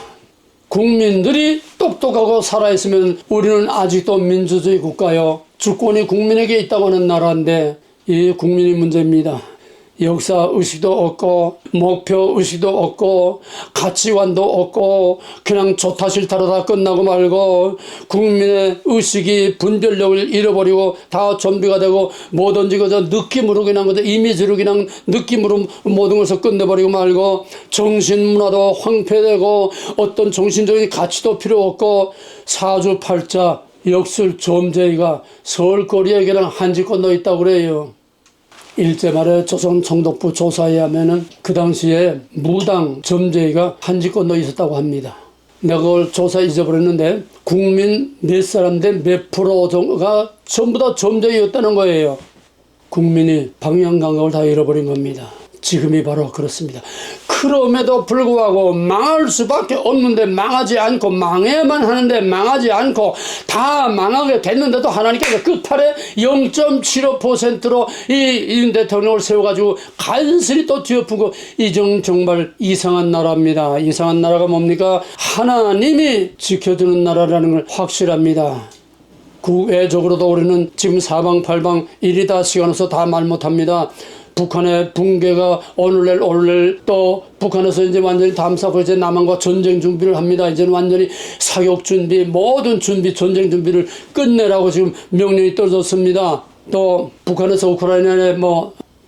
국민들이 똑똑하고 살아있으면 우리는 아직도 민주주의 국가요. 주권이 국민에게 있다고 하는 나라인데 이 국민이 문제입니다. 역사 의식도 없고 목표 의식도 없고 가치관도 없고 그냥 좋다 싫다로 다 끝나고 말고 국민의 의식이 분별력을 잃어버리고 다 좀비가 되고 뭐든지 그저 느낌으로 그냥 이미지로 그냥 느낌으로 모든 것을 끝내버리고 말고 정신문화도 황폐되고 어떤 정신적인 가치도 필요 없고 사주팔자 역술 점쟁이가 서울거리에 그냥 한지 건너 있다고 그래요. 일제 말에 조선 총독부 조사에 의하면은 그 당시에 무당 점쟁이가 한지 건너 있었다고 합니다. 내가 그걸 조사 잊어버렸는데 국민 몇 사람인데 몇 프로가 전부 다 점쟁이였다는 거예요. 국민이 방향 감각을 다 잃어버린 겁니다. 지금이 바로 그렇습니다. 그럼에도 불구하고 망할 수밖에 없는데 망하지 않고 망해야만 하는데 망하지 않고 다 망하게 됐는데도 하나님께서 끝판에 0.75%로 이 대통령을 세워가지고 간신히 또 뒤엎고 정말 이상한 나라입니다. 이상한 나라가 뭡니까? 하나님이 지켜주는 나라라는 걸 확실합니다. 국외적으로도 우리는 지금 사방팔방 이리다 시간에서 다 말 못합니다. 북한의 붕괴가 오늘날 또 북한에서 이제 완전히 담사고 이제 남한과 전쟁 준비를 합니다. 이제는 완전히 사격 준비, 모든 준비, 전쟁 준비를 끝내라고 지금 명령이 떨어졌습니다. 또 북한에서 우크라이나에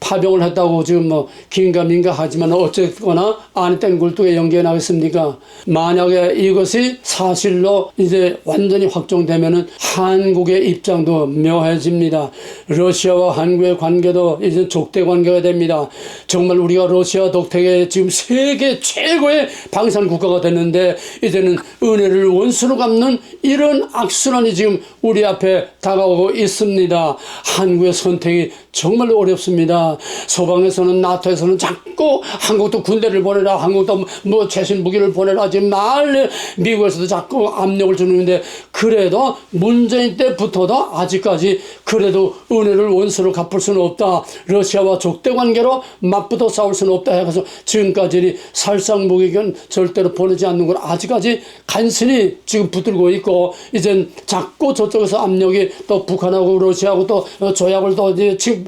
파병을 했다고 지금 뭐 긴가민가 하지만 어쨌거나 안에 땡 굴뚝에 연기해 나겠습니까? 만약에 이것이 사실로 이제 완전히 확정되면은 한국의 입장도 묘해집니다. 러시아와 한국의 관계도 이제 족대 관계가 됩니다. 정말 우리가 러시아 덕택에 지금 세계 최고의 방산 국가가 됐는데 이제는 은혜를 원수로 갚는 이런 악순환이 지금 우리 앞에 다가오고 있습니다. 한국의 선택이 정말 어렵습니다. 서방에서는 나토에서는 자꾸 한국도 군대를 보내라, 한국도 뭐 최신 무기를 보내라 지금 난리, 미국에서도 자꾸 압력을 주는데 그래도 문재인 때부터도 아직까지 그래도 은혜를 원수로 갚을 수는 없다. 러시아와 족대 관계로 맞붙어 싸울 수는 없다 해서 지금까지 살상 무기는 절대로 보내지 않는 걸 아직까지 간신히 지금 붙들고 있고 이젠 자꾸 저쪽에서 압력이 또 북한하고 러시아하고 또 조약을 또 지금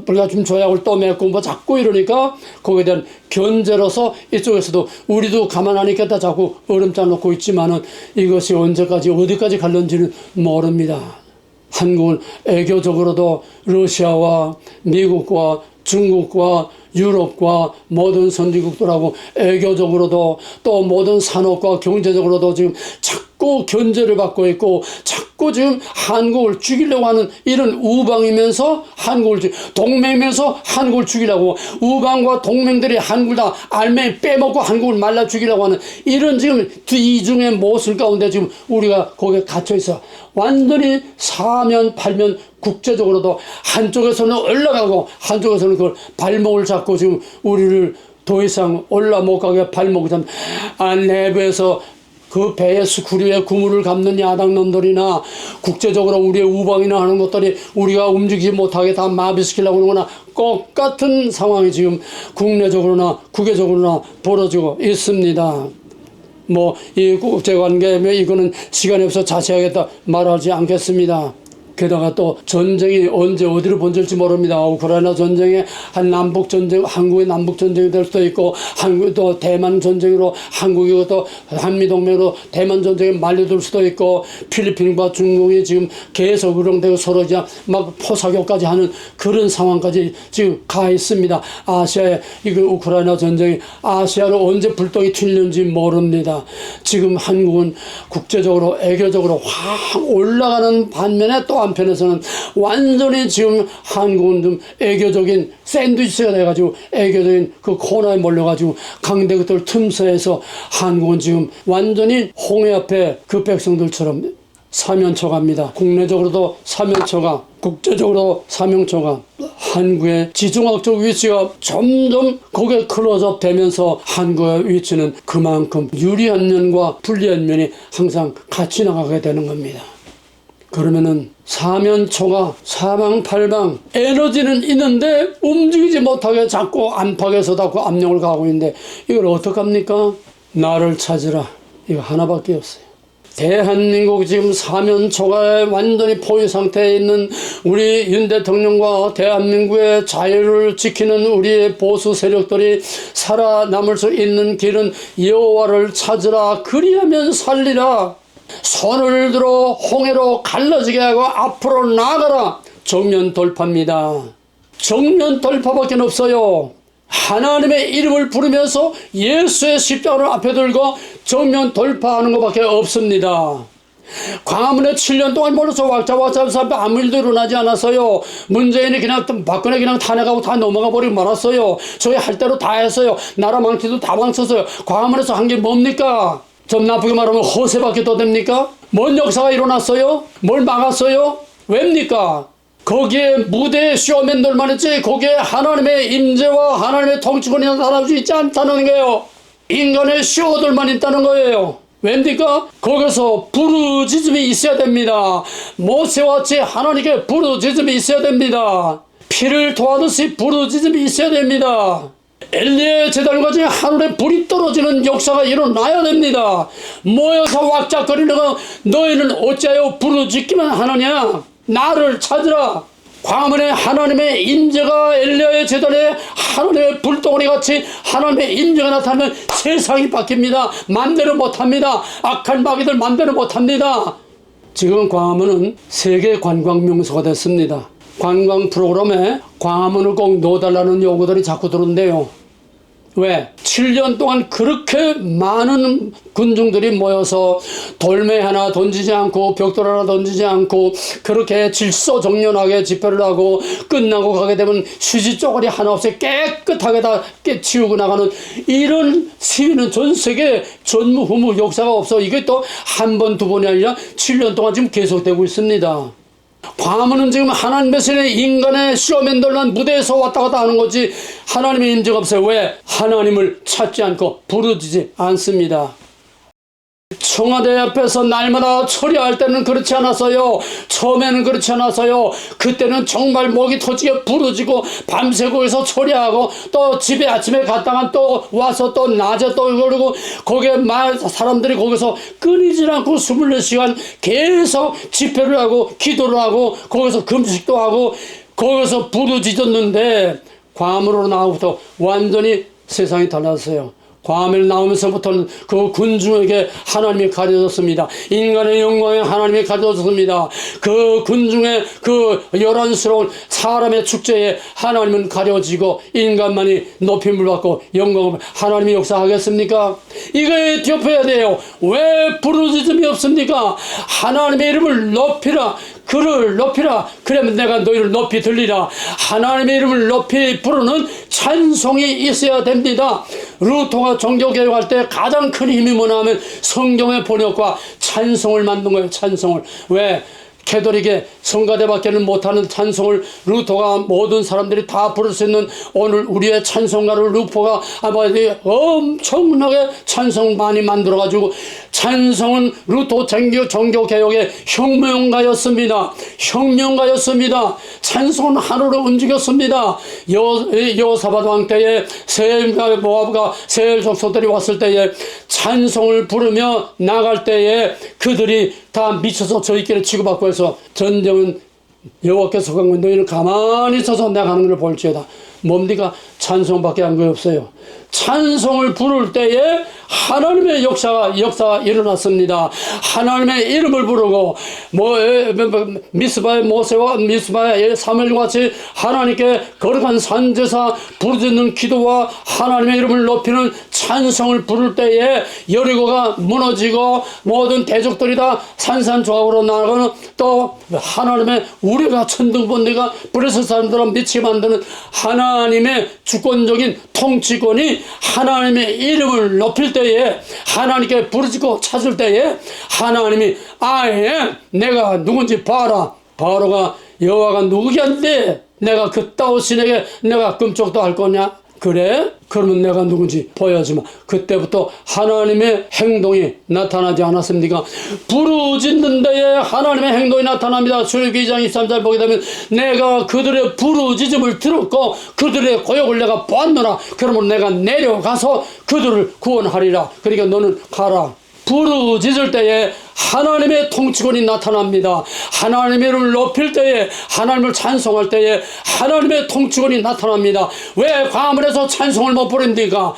우리가 좀 조약을 또 맺고 뭐 자꾸 이러니까 거기에 대한 견제로서 이쪽에서도 우리도 가만 안 있겠다 자꾸 얼음짜 놓고 있지만은 이것이 언제까지 어디까지 갈는지는 모릅니다. 한국은 애교적으로도 러시아와 미국과 중국과 유럽과 모든 선진국들하고 애교적으로도 또 모든 산업과 경제적으로도 지금 자꾸 견제를 받고 있고 자꾸 지금 한국을 죽이려고 하는 이런 우방이면서 한국을 동맹이면서 한국을 죽이려고 우방과 동맹들이 한국을 다 알맹이 빼먹고 한국을 말라 죽이려고 하는 이런 지금 이중의 모습 가운데 지금 우리가 거기에 갇혀 있어. 완전히 사면 팔면 국제적으로도 한쪽에서는 올라가고 한쪽에서는 그걸 발목을 잡고 지금 우리를 더 이상 올라 못 가게 발목을 잡는 내부에서 그 배의 수구리에 구물을 감는 야당놈들이나 국제적으로 우리의 우방이나 하는 것들이 우리가 움직이지 못하게 다 마비시키려고 하는구나. 똑같은 상황이 지금 국내적으로나 국외적으로나 벌어지고 있습니다. 뭐 이 국제관계 이거는 시간이 없어 자세하게 말하지 않겠습니다. 게다가 또 전쟁이 언제 어디로 번질지 모릅니다. 우크라이나 전쟁에 한 남북 전쟁, 한국의 남북 전쟁이 될 수도 있고, 한국 또 대만 전쟁으로 한국이 또 한미 동맹으로 대만 전쟁에 말려들 수도 있고, 필리핀과 중국이 지금 계속 으렁대고 서로 이제 막 포사격까지 하는 그런 상황까지 지금 가 있습니다. 아시아에 이거 우크라이나 전쟁이 아시아로 언제 불똥이 튈는지 모릅니다. 지금 한국은 국제적으로 애교적으로 확 올라가는 반면에 또 한편에서는 완전히 지금 한국은 좀 애교적인 샌드위치가 돼가지고 애교적인 그 코너에 몰려가지고 강대국들 틈새에서 한국은 지금 완전히 홍해 앞에 그 백성들처럼 사면초가입니다. 국내적으로도 사면초가, 국제적으로 사면초가. 한국의 지정학적 위치가 점점 거기에 클로즈업 되면서 한국의 위치는 그만큼 유리한 면과 불리한 면이 항상 같이 나가게 되는 겁니다. 그러면은 사면초가 사방팔방 에너지는 있는데 움직이지 못하게 자꾸 안팎에서 자꾸 압력을 가하고 있는데 이걸 어떡합니까? 나를 찾으라. 이거 하나밖에 없어요. 대한민국 지금 사면초가에 완전히 포위 상태에 있는 우리 윤 대통령과 대한민국의 자유를 지키는 우리의 보수 세력들이 살아남을 수 있는 길은 여호와를 찾으라. 그리하면 살리라. 손을 들어 홍해로 갈라지게 하고 앞으로 나아가라. 정면 돌파입니다. 정면 돌파밖에 없어요. 하나님의 이름을 부르면서 예수의 십자가를 앞에 들고 정면 돌파하는 것밖에 없습니다. 광화문에 7년 동안 몰라서 왁자하면서 아무 일도 일어나지 않았어요. 문재인이 그냥 박근혜 그냥 탄핵하고 다 넘어가 버리고 말았어요. 저희 할 대로 다 했어요. 나라 망치도 다 망쳤어요. 광화문에서 한 게 뭡니까? 좀 나쁘게 말하면 허세밖에 더 됩니까? 뭔 역사가 일어났어요? 뭘 막았어요? 왜입니까? 거기에 무대에 쇼맨들만 있지 거기에 하나님의 임재와 하나님의 통치권이 나타나지 있지 않다는 거예요. 인간의 쇼들만 있다는 거예요. 왜입니까? 거기서 부르짖음이 있어야 됩니다. 모세와같이 하나님께 부르짖음이 있어야 됩니다. 피를 토하듯이 부르짖음이 있어야 됩니다. 엘리야의 제단까지 하늘에 불이 떨어지는 역사가 일어나야 됩니다. 모여서 왁작거리는 거 너희는 어찌하여 부르짖기만 하느냐? 나를 찾으라. 광화문에 하나님의 임재가 엘리야의 제단에 하나님의 불덩어리 같이 하나님의 임재가 나타나면 세상이 바뀝니다. 맘대로 못합니다. 악한 마귀들 맘대로 못합니다. 지금 광화문은 세계 관광 명소가 됐습니다. 관광 프로그램에 광화문을 꼭 넣어달라는 요구들이 자꾸 들어온대요. 왜? 7년 동안 그렇게 많은 군중들이 모여서 돌멩이 하나 던지지 않고 벽돌 하나 던지지 않고 그렇게 질서정연하게 집회를 하고 끝나고 가게 되면 휴지 쪼가리 하나 없이 깨끗하게 다 치우고 나가는 이런 시위는 전 세계 전무후무 역사가 없어. 이게 또 한 번, 두 번이 아니라 7년 동안 지금 계속되고 있습니다. 광화문은 지금 하나님의 손에 인간의 쇼맨들만 무대에서 왔다 갔다 하는 거지 하나님의 임재가 없어요. 왜? 하나님을 찾지 않고 부르짖지 않습니다. 청와대 앞에서 날마다 처리할 때는 그렇지 않았어요. 처음에는 그렇지 않았어요. 그때는 정말 목이 터지게 부르짖고 밤새 거기서 처리하고 또 집에 아침에 갔다가 또 와서 또 낮에 또 그러고 거기에 사람들이 거기서 끊이질 않고 24시간 계속 집회를 하고 기도를 하고 거기서 금식도 하고 거기서 부르짖었는데 광화문으로 나오고부터 완전히 세상이 달랐어요. 광화문에 나오면서부터는 그 군중에게 하나님이 가려졌습니다. 인간의 영광에 하나님이 가려졌습니다. 그 군중의 그 요란스러운 사람의 축제에 하나님은 가려지고 인간만이 높임을 받고 영광을 하나님이 역사하겠습니까? 이거에 덮여야 돼요. 왜 부르짖음이 없습니까? 하나님의 이름을 높이라. 그를 높이라. 그러면 내가 너희를 높이 들리라. 하나님의 이름을 높이 부르는 찬송이 있어야 됩니다. 루터가 종교개혁할 때 가장 큰 힘이 뭐냐 하면 성경의 번역과 찬송을 만든 거예요. 찬송을. 왜? 캐톨릭의 성가대밖에는 못하는 찬송을 루터가 모든 사람들이 다 부를 수 있는 오늘 우리의 찬송가를 루터가 아마 엄청나게 찬송 많이 만들어가지고 찬송은 루터 종교개혁의 혁명가였습니다. 혁명가였습니다. 찬송은 하루를 움직였습니다. 여호사밧 왕 때에 모압과 세일 족속들이 왔을 때에 찬송을 부르며 나갈 때에 그들이 다 미쳐서 저희끼리 치고받고 해서 전쟁은 여호와께서 간 건 너희는 가만히 있어서 내가 하는 걸 볼지어다. 뭡니까? 찬송밖에 한 거 없어요. 찬송을 부를 때에 하나님의 역사가 일어났습니다. 하나님의 이름을 부르고 미스바의 모세와 미스바의 사무엘과 같이 하나님께 거룩한 산제사 부르짖는 기도와 하나님의 이름을 높이는 찬송을 부를 때에 여리고가 무너지고 모든 대적들이 다 산산조각으로 나가는 또 하나님의 우리가 천둥번개가 브레스 사람들을 미치게 만드는 하나님의 주권적인 통치권이 하나님의 이름을 높일 때에 하나님께 부르짖고 찾을 때에 하나님이 아예 내가 누군지 봐라. 바로가 여호와가 누구겠는데 내가 그따위 신에게 내가 금쪽도 할 거냐? 그래? 그러면 내가 누군지 보여주마. 그때부터 하나님의 행동이 나타나지 않았습니까? 부르짖는 데에 하나님의 행동이 나타납니다. 출애굽기 2장 23절 보게 되면 내가 그들의 부르짖음을 들었고 그들의 고역을 내가 보았노라. 그러면 내가 내려가서 그들을 구원하리라. 그러니까 너는 가라. 부르짖을 때에 하나님의 통치권이 나타납니다. 하나님의 이름을 높일 때에 하나님을 찬송할 때에 하나님의 통치권이 나타납니다. 왜 광화문에서 찬송을 못 부릅니까?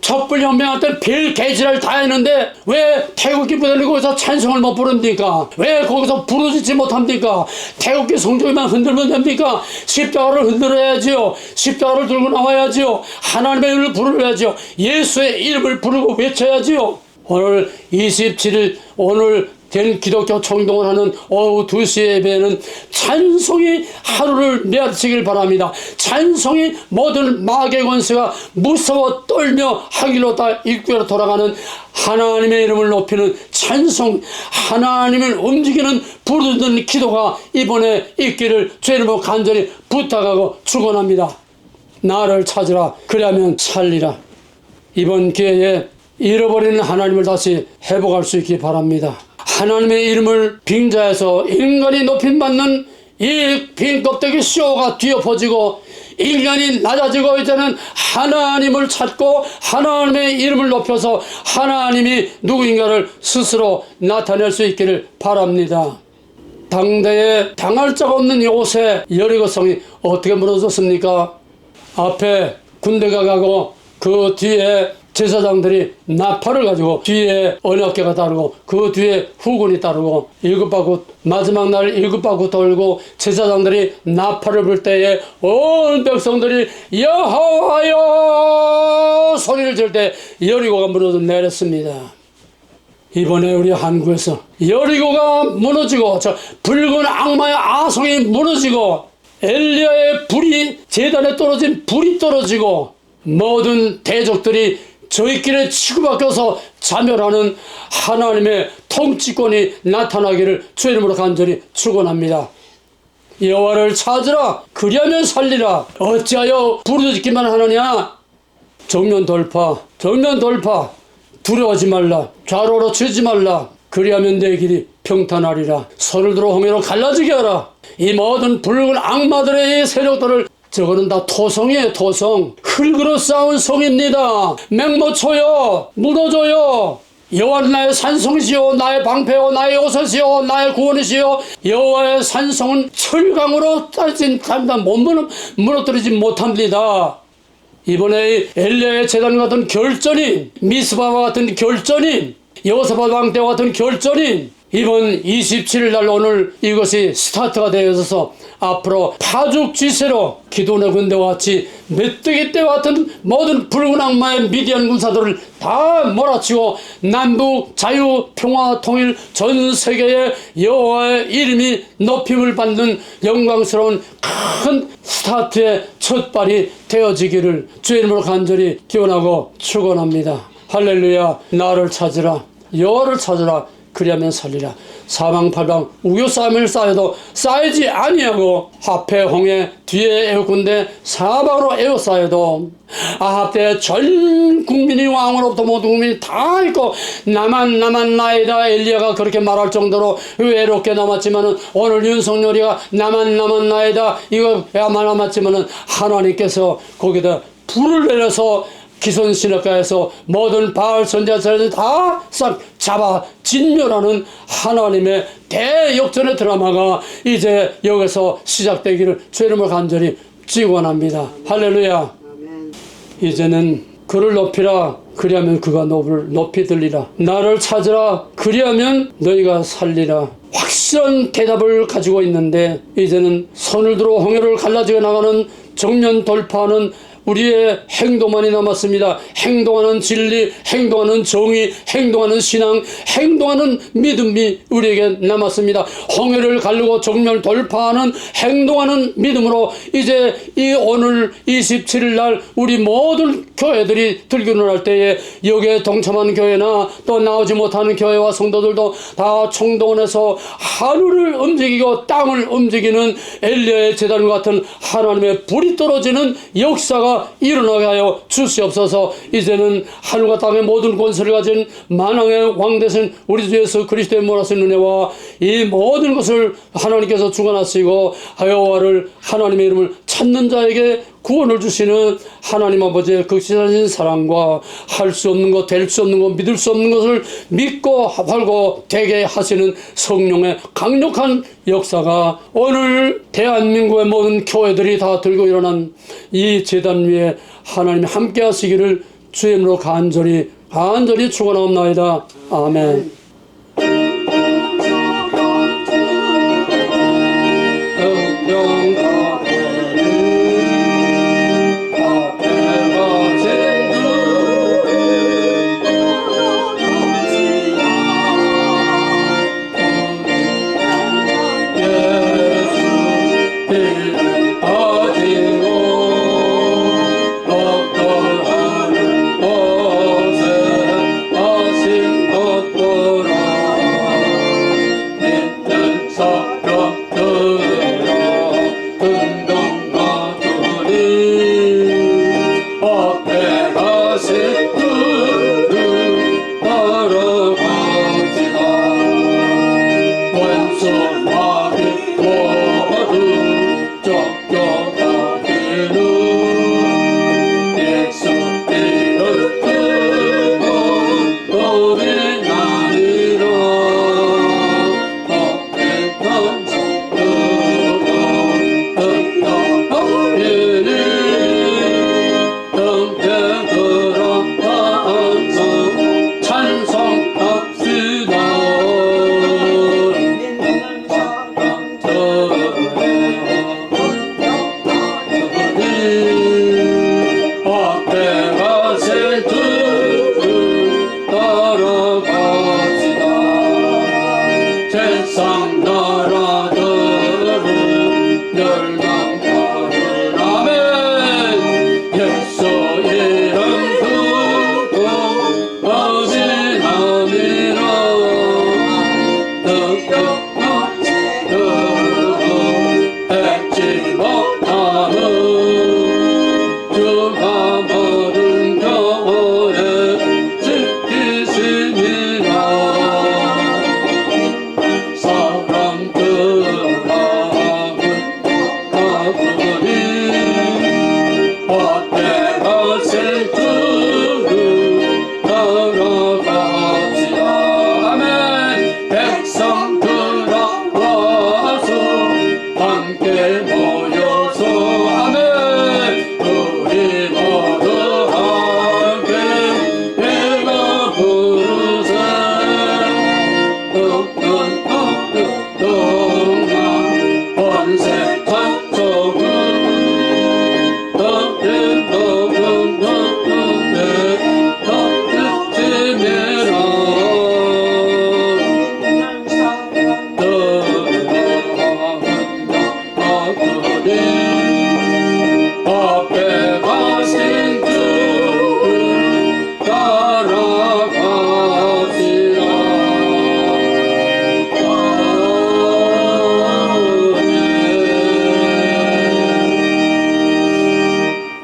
촛불혁명할 때는 별 개지를 다 했는데 왜 태극기 부대를 거기서 찬송을 못 부릅니까? 왜 거기서 부르짖지 못합니까? 태극기 성조기만 흔들면 됩니까? 십자가를 흔들어야지요. 십자가를 들고 나와야지요. 하나님의 이름을 부르야지요. 예수의 이름을 부르고 외쳐야지요. 오늘 27일 오늘 된 기독교 총동을 하는 오후 2시 예배에는 찬송이 하루를 메아치길 바랍니다. 찬송이 모든 마귀의 권세가 무서워 떨며 하길로 다 일교로 돌아가는 하나님의 이름을 높이는 찬송, 하나님을 움직이는 부르는 기도가 이번에 있기를 주의 이름으로 간절히 부탁하고 축원합니다. 나를 찾으라. 그리하면 살리라. 이번 기회에 잃어버리는 하나님을 다시 회복할 수 있기 바랍니다. 하나님의 이름을 빙자해서 인간이 높임받는 이 빈 껍데기 쇼가 뒤엎어지고 인간이 낮아지고 이제는 하나님을 찾고 하나님의 이름을 높여서 하나님이 누구인가를 스스로 나타낼 수 있기를 바랍니다. 당대에 당할 자가 없는 요새 여리고성이 어떻게 무너졌습니까? 앞에 군대가 가고 그 뒤에 제사장들이 나팔을 가지고 뒤에 언약궤가 따르고 그 뒤에 후군이 따르고 일곱바구 마지막 날 일곱바구 돌고 제사장들이 나팔을 불 때에 온 백성들이 여호와여 소리를 질 때 여리고가 무너져 내렸습니다. 이번에 우리 한국에서 여리고가 무너지고 저 붉은 악마의 아성이 무너지고 엘리야의 불이 제단에 떨어진 불이 떨어지고 모든 대적들이 저희끼리 치고받겨서 자멸하는 하나님의 통치권이 나타나기를 주 이름으로 간절히 축원합니다. 여호와를 찾으라 그리하면 살리라. 어찌하여 부르짖기만 하느냐. 정면 돌파 두려워하지 말라. 좌로로 치지 말라. 그리하면 내 길이 평탄하리라. 손을 들어 홍해로 갈라지게 하라. 이 모든 붉은 악마들의 이 세력들을 저거는 다 토성이에요. 토성. 흙으로 쌓은 성입니다. 맹모초여 무너져요. 여호와는 나의 산성이시요 나의 방패요 나의 요새시요 나의 구원이시요. 여호와의 산성은 철강으로 따진 답니다. 몸은 무너뜨리지 못합니다. 이번에 엘리야의 재단 같은 결전이 미스바와 같은 결전이 여호사밧 왕 때와 같은 결전이 이번 27일 날 오늘 이것이 스타트가 되어서 앞으로 파죽지세로 기도원의 군대와 같이 메뚜기 때와 같은 모든 붉은 악마의 미디안 군사들을 다 몰아치고 남북 자유 평화 통일 전 세계의 여호와의 이름이 높임을 받는 영광스러운 큰 스타트의 첫발이 되어지기를 주의 이름으로 간절히 기원하고 축원합니다. 할렐루야. 나를 찾으라 여호와를 찾으라 그리하면 살리라. 사방팔방 우겨싸움을 쌓여도 쌓이지 아니하고 앞에 홍해 뒤에 애국군대 사방으로 에워싸여도 아합 때 전 국민이 왕으로부터 모든 국민이 다 있고 나만 나이다. 엘리야가 그렇게 말할 정도로 외롭게 남았지만은 오늘 윤석열이가 나만 나이다 이거야만 남았지만은 하나님께서 거기다 불을 내려서 기손신학가에서 모든 바알 선지자들을 다 싹 잡아 진멸하는 하나님의 대역전의 드라마가 이제 여기서 시작되기를 주 이름으로 간절히 축원합니다. 할렐루야. 이제는 그를 높이라 그리하면 그가 높이 들리라. 나를 찾으라 그리하면 너희가 살리라. 확실한 대답을 가지고 있는데 이제는 손을 들어 홍해를 갈라지게 나가는 정면 돌파하는 우리의 행동만이 남았습니다. 행동하는 진리, 행동하는 정의, 행동하는 신앙, 행동하는 믿음이 우리에게 남았습니다. 홍해를 가르고 정면 돌파하는 행동하는 믿음으로 이제 이 오늘 27일 날 우리 모든 교회들이 들기를 할 때에 여기에 동참하는 교회나 또 나오지 못하는 교회와 성도들도 다 총동원해서 하늘을 움직이고 땅을 움직이는 엘리야의 제단 같은 하나님의 불이 떨어지는 역사가 일어나게 하여 주시옵소서. 이제는 하늘과 땅의 모든 권세를 가진 만왕의 왕 되신 우리 주 예수 그리스도의 모라신 은혜와 이 모든 것을 하나님께서 주관하시고 여호와를 하나님의 이름을 찾는 자에게 구원을 주시는 하나님 아버지의 극진하신 사랑과 할 수 없는 것, 될 수 없는 것, 믿을 수 없는 것을 믿고 하고 되게 하시는 성령의 강력한 역사가 오늘 대한민국의 모든 교회들이 다 들고 일어난 이 제단 위에 하나님이 함께 하시기를 주의 이름으로 간절히 축원하옵나이다. 아멘. 멸망하는 아멘. 예수 이름 두고 어지남이라 뜻뜻하지 뵙지 못하는 주가 모든 교회 지키시니라. 사람들아 어때가실 주를 따라갑시다. 아멘. 백성들아 와서 함께 모여